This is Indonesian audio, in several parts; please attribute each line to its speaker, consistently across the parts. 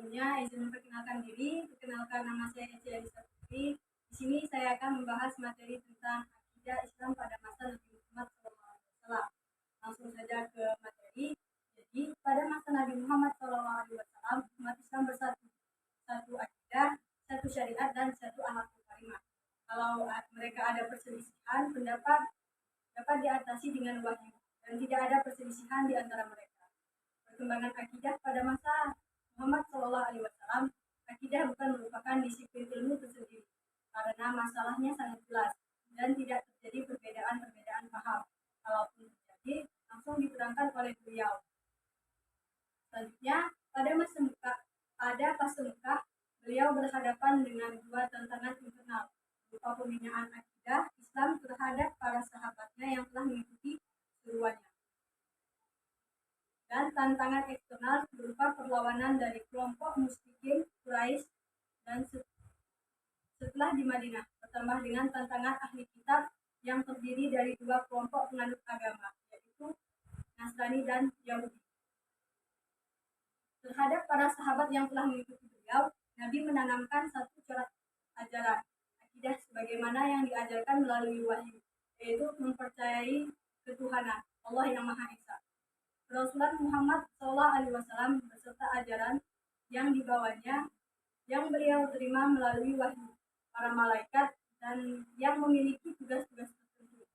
Speaker 1: Sebelumnya izin memperkenalkan diri. Perkenalkan, nama saya Eci Alisa Putri. Di sini saya akan membahas materi tentang akidah Islam pada masa Nabi Muhammad SAW. Langsung saja ke materi. Jadi pada masa Nabi Muhammad SAW, umat Islam bersatu, satu akidah, satu syariat, dan satu akhlakul karimah. Kalau mereka ada perselisihan pendapat, dapat diatasi dengan wahyu dan tidak ada perselisihan di antara mereka. Perkembangan akidah pada masa Muhammad SAW, akidah bukan merupakan disiplin ilmu tersendiri karena masalahnya sangat jelas dan tidak terjadi perbedaan paham. Kalaupun terjadi, langsung diterangkan oleh beliau. Selanjutnya, pada fase Mekah, beliau berhadapan dengan dua tantangan internal, berupa pembinaan akidah Islam terhadap para sahabatnya yang telah mengikuti seruannya, dan tantangan eksternal berupa perlawanan dari kelompok musyrikin Quraisy, dan setelah di Madinah bertambah dengan tantangan ahli kitab yang terdiri dari dua kelompok penganut agama, yaitu Nasrani dan Yahudi. Terhadap para sahabat yang telah mengikuti beliau, Nabi menanamkan satu corak ajaran akidah sebagaimana yang diajarkan melalui wahyu, yaitu mempercayai ketuhanan Allah yang Maha Esa. Rasulullah Muhammad SAW beserta ajaran yang dibawanya, yang beliau terima melalui wahyu para malaikat dan yang memiliki tugas-tugas tertentu.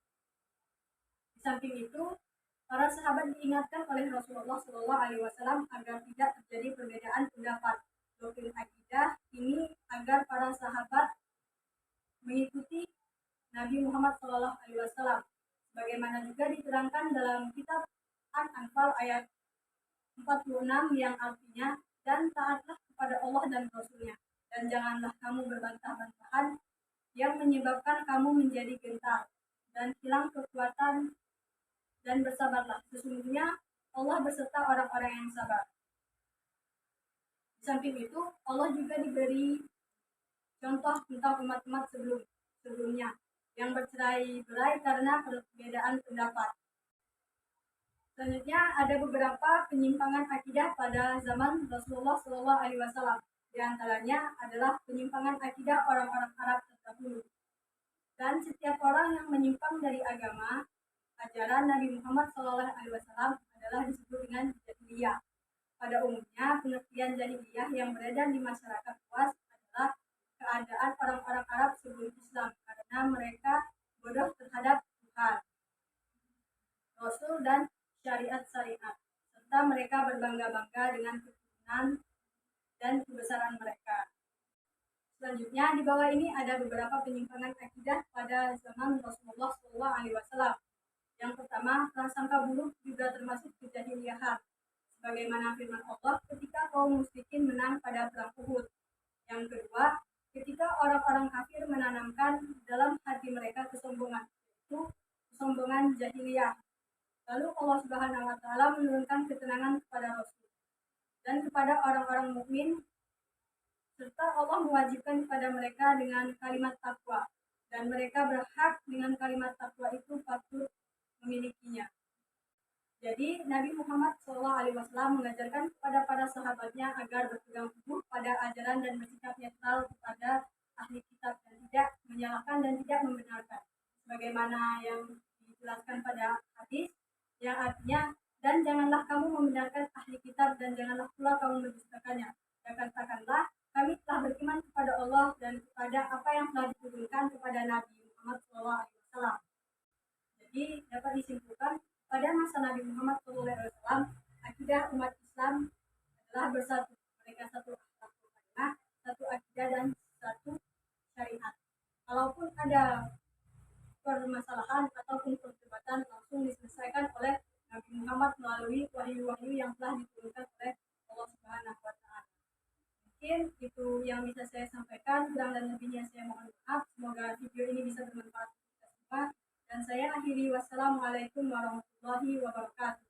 Speaker 1: Di samping itu, para sahabat diingatkan oleh Rasulullah SAW agar tidak terjadi perbedaan pendapat doktrin akidah ini, agar para sahabat mengikuti Nabi Muhammad SAW, sebagaimana juga diterangkan dalam kitab An-Anfal ayat 46 yang artinya, dan taatlah kepada Allah dan Rasul-Nya, dan janganlah kamu berbantah-bantahan yang menyebabkan kamu menjadi gentar dan hilang kekuatan, dan bersabarlah, sesungguhnya Allah beserta orang-orang yang sabar. Di samping itu, Allah juga diberi contoh tentang umat-umat sebelumnya yang bercerai-berai karena perbedaan pendapat. Selanjutnya ada beberapa penyimpangan akidah pada zaman Rasulullah SAW. Di antaranya adalah penyimpangan akidah orang-orang Arab terdahulu. Dan setiap orang yang menyimpang dari agama ajaran Nabi Muhammad SAW adalah disebut dengan jahiliyah. Pada umumnya, pengertian jahiliyah yang beredar di masyarakat luas adalah keadaan orang-orang Arab sebelum Islam, karena mereka bodoh terhadap Tuhan, Rasul, dan syariat, serta mereka berbangga-bangga dengan keturunan dan kebesaran mereka. Selanjutnya, di bawah ini ada beberapa penyimpangan akidah pada zaman Rasulullah SAW. Yang pertama, prasangka buruk juga termasuk kejahiliahan, sebagaimana firman Allah ketika kaum musyrikin menang pada perang Uhud. Yang kedua, ketika orang-orang kafir menanamkan dalam hati mereka kesombongan, yaitu kesombongan jahiliyah. Lalu Allah Subhanahu wa Ta'ala menurunkan ketenangan kepada Rasul dan kepada orang-orang mukmin, serta Allah mewajibkan kepada mereka dengan kalimat takwa, dan mereka berhak dengan kalimat takwa itu patut memilikinya. Jadi Nabi Muhammad SAW mengajarkan kepada para sahabatnya agar berpegang teguh pada ajaran dan bersikap netral kepada ahli kitab, dan tidak menyalahkan dan tidak membenarkan, sebagaimana yang dijelaskan pada hadis yang artinya, dan janganlah kamu membenarkan ahli kitab dan janganlah pula kamu mendustakannya, dan katakanlah kami telah beriman kepada Allah dan kepada apa yang telah diturunkan kepada Nabi Muhammad SAW. Jadi dapat disimpulkan, pada masa Nabi Muhammad SAW, akidah umat Islam adalah bersatu. Mereka satu akhlakul karimah, satu akidah, dan satu syariat. Kalaupun ada permasalahan ataupun perdebatan, langsung diselesaikan oleh Nabi Muhammad melalui wahyu-wahyu yang telah diturunkan oleh Allah Subhanahu wa Ta'ala. Mungkin itu yang bisa saya sampaikan, kurang dan lebihnya saya mohon maaf. Semoga video ini bisa bermanfaat untuk kita semua. Dan saya akhiri, wassalamualaikum warahmatullahi wabarakatuh.